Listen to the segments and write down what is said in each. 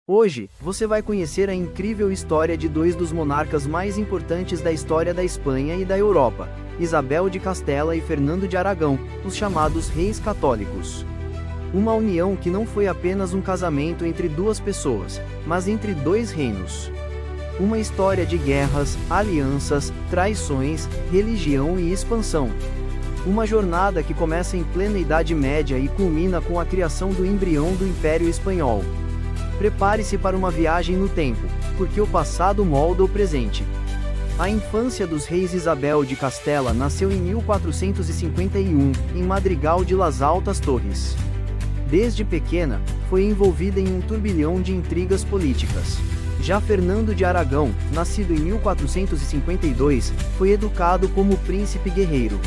Hoje, você vai conhecer a incrível história de dois dos monarcas mais importantes da história da Espanha e da Europa, Isabel de Castela e Fernando de Aragão, os chamados Reis Católicos. Uma união que não foi apenas um casamento entre duas pessoas, mas entre dois reinos. Uma história de guerras, alianças, traições, religião e expansão. Uma jornada que começa em plena Idade Média e culmina com a criação do embrião do Império Espanhol. Prepare-se para uma viagem no tempo, porque o passado molda o presente. A infância dos reis. Isabel de Castela nasceu em 1451, em Madrigal de las Altas Torres. Desde pequena, foi envolvida em um turbilhão de intrigas políticas. Já Fernando de Aragão, nascido em 1452, foi educado como príncipe guerreiro.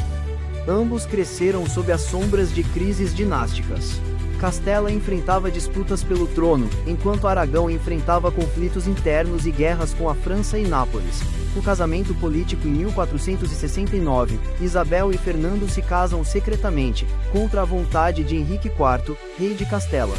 Ambos cresceram sob as sombras de crises dinásticas. Castela enfrentava disputas pelo trono, enquanto Aragão enfrentava conflitos internos e guerras com a França e Nápoles. O casamento político em 1469, Isabel e Fernando se casam secretamente, contra a vontade de Henrique IV, rei de Castela.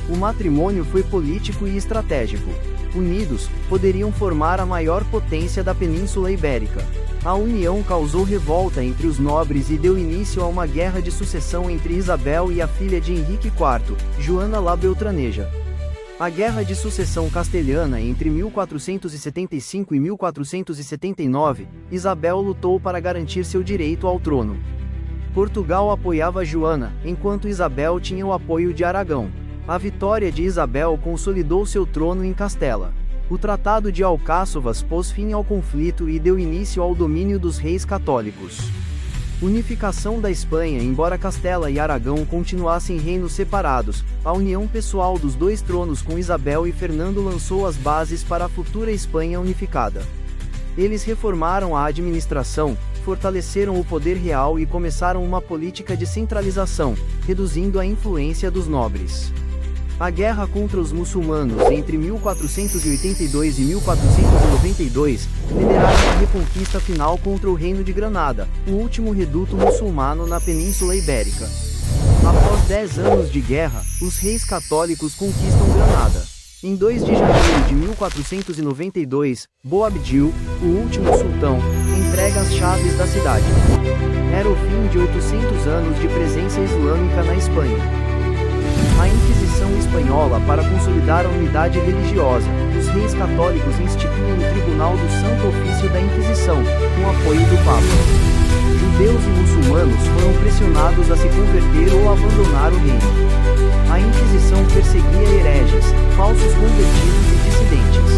O matrimônio foi político e estratégico. Unidos, poderiam formar a maior potência da Península Ibérica. A união causou revolta entre os nobres e deu início a uma guerra de sucessão entre Isabel e a filha de Henrique IV, Joana la Beltraneja. A Guerra de Sucessão Castelhana entre 1475 e 1479, Isabel lutou para garantir seu direito ao trono. Portugal apoiava Joana, enquanto Isabel tinha o apoio de Aragão. A vitória de Isabel consolidou seu trono em Castela. O Tratado de Alcáçovas pôs fim ao conflito e deu início ao domínio dos reis católicos. Unificação da Espanha. Embora Castela e Aragão continuassem reinos separados, a união pessoal dos dois tronos com Isabel e Fernando lançou as bases para a futura Espanha unificada. Eles reformaram a administração, fortaleceram o poder real e começaram uma política de centralização, reduzindo a influência dos nobres. A guerra contra os muçulmanos entre 1482 e 1492, lideraram a reconquista final contra o Reino de Granada, o último reduto muçulmano na Península Ibérica. Após 10 anos de guerra, os reis católicos conquistam Granada. Em 2 de janeiro de 1492, Boabdil, o último sultão, entrega as chaves da cidade. Era o fim de 800 anos de presença islâmica na Espanha. A Inquisição Espanhola. Para consolidar a unidade religiosa, os reis católicos instituem o Tribunal do Santo Ofício da Inquisição, com apoio do Papa. Judeus e muçulmanos foram pressionados a se converter ou abandonar o reino. A Inquisição perseguia hereges, falsos convertidos e dissidentes.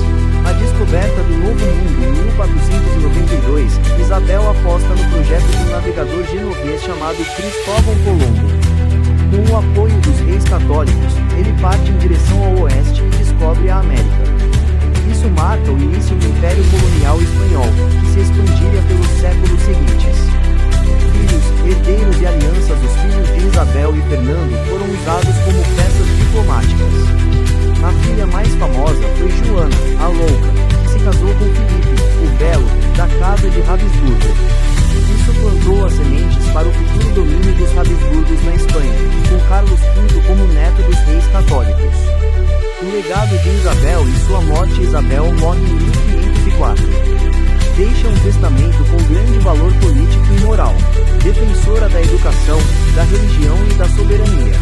A descoberta do Novo Mundo. Em 1492, Isabel aposta no projeto de um navegador genovês chamado Cristóvão Colombo. Com o apoio dos reis católicos, ele parte em direção ao oeste e descobre a América. Isso marca o início do Império Colonial Espanhol, que se expandiria pelos séculos seguintes. Filhos, herdeiros e alianças. Os filhos de Isabel e Fernando foram usados como peças diplomáticas. A filha mais famosa foi Joana, a Louca, que se casou com Filipe, o Belo, da Casa de Habsburgo. Isso plantou as sementes para o futuro domínio dos Habsburgos na Espanha, com Carlos V como neto dos reis católicos. O legado de Isabel e sua morte. Isabel morre em 1504. Deixa um testamento com grande valor político e moral. Defensora da educação, da religião e da soberania.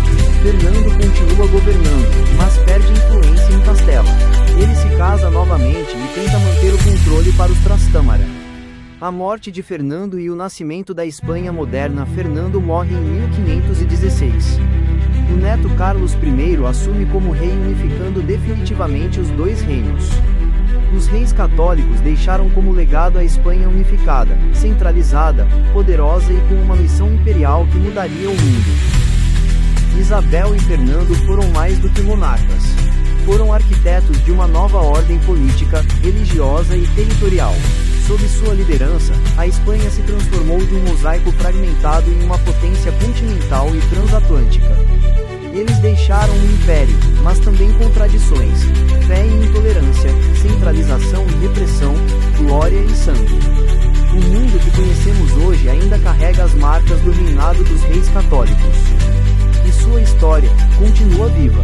Fernando continua governando, mas perde influência em Castela. Ele se casa novamente e tenta manter o controle para os Trastámara. A morte de Fernando e o nascimento da Espanha moderna. Fernando morre em 1516. O neto Carlos I assume como rei, unificando definitivamente os dois reinos. Os reis católicos deixaram como legado a Espanha unificada, centralizada, poderosa e com uma missão imperial que mudaria o mundo. Isabel e Fernando foram mais do que monarcas. Foram arquitetos de uma nova ordem política, religiosa e territorial. Sob sua liderança, a Espanha se transformou de um mosaico fragmentado em uma potência continental e transatlântica. Eles deixaram um império, mas também contradições, fé e intolerância, centralização e repressão, glória e sangue. O mundo que conhecemos hoje ainda carrega as marcas do reinado dos reis católicos. E sua história continua viva.